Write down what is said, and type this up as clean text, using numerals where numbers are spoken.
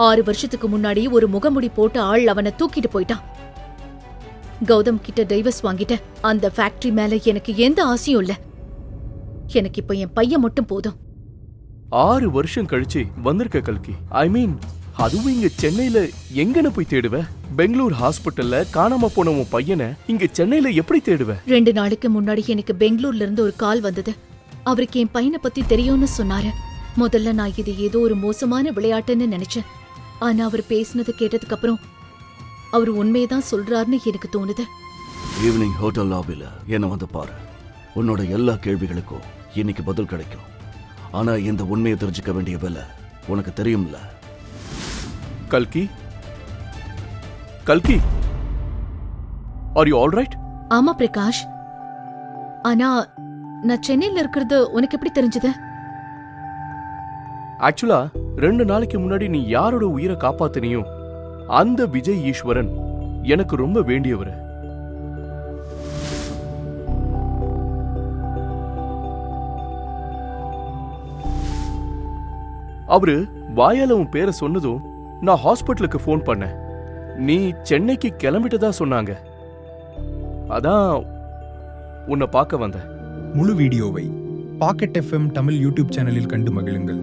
6 வருஷத்துக்கு முன்னாடி ஒரு முகமுடி போட்ட ஆள் அவனை தூக்கிட்டு போயிட்டான். கௌதம் கிட்ட டைவர்ஸ் வாங்கிட்ட. அந்த ஃபேக்டரி மேல எனக்கு எந்த ஆசையும் இல்ல. எனக்கு இப்ப என் பையன் மட்டும் போதும். 6 வருஷம் கழிச்சு வந்திருக்க கல்கி. ஐ மீன், அதுவும் இங்க சென்னையில எங்கன போய் தேடுவ? பெங்களூர் ஹாஸ்பிட்டல்ல காணாம போன உன் பையனை இங்க சென்னையில எப்படி தேடுவ? 2 நாளைக்கு முன்னாடி எனக்கு பெங்களூர்ல இருந்து ஒரு கால் வந்தது. அவருக்கு என் பையனை பத்தி தெரியும்னு சொன்னாரு. முதல்ல நான் இது ஏதோ ஒரு மோசமான விளையாட்டுன்னு நினைச்சேன். ஆனா அவர் பேசினது கேட்டதுக்கு அப்புறம் அவர் உண்மையதான் சொல்றாருன்னு எனக்கு தோணுது. ஈவினிங் ஹோட்டல் லாபில என்ன வந்து பாரு. உன்னோட எல்லா கேள்விகளுக்கும் இன்னைக்கு பதில் கிடைக்கும். ஆனா இந்த உண்மையை தெரிஞ்சுக்க வேண்டிய வேலை உனக்கு தெரியும்ல. கல்கி, கல்கி, ஆர் யூ ஆல் ரைட்? ஆமா பிரகாஷ். ஆனா நான் சென்னையில இருக்கிறது உனக்கு எப்படி தெரிஞ்சது? ஆக்சுவலா 2 நாளைக்கு முன்னாடி நீ யாரோட உயிரை காப்பாத்தினியோ அந்த விஜய் ஈஸ்வரன் எனக்கு ரொம்ப வேண்டியவர். அவரு வாயால உன் பேரை சொன்னதும் நான் ஹாஸ்பிட்டலுக்கு ஃபோன் பண்ணேன். நீ சென்னைக்கு கிளம்பிட்டதா சொன்னாங்க. அதான் உன்னை பார்க்க வந்தேன். முழு வீடியோவை பாக்கெட் FM தமிழ் யூடியூப் சேனலில் கண்டு மகிழுங்கள்.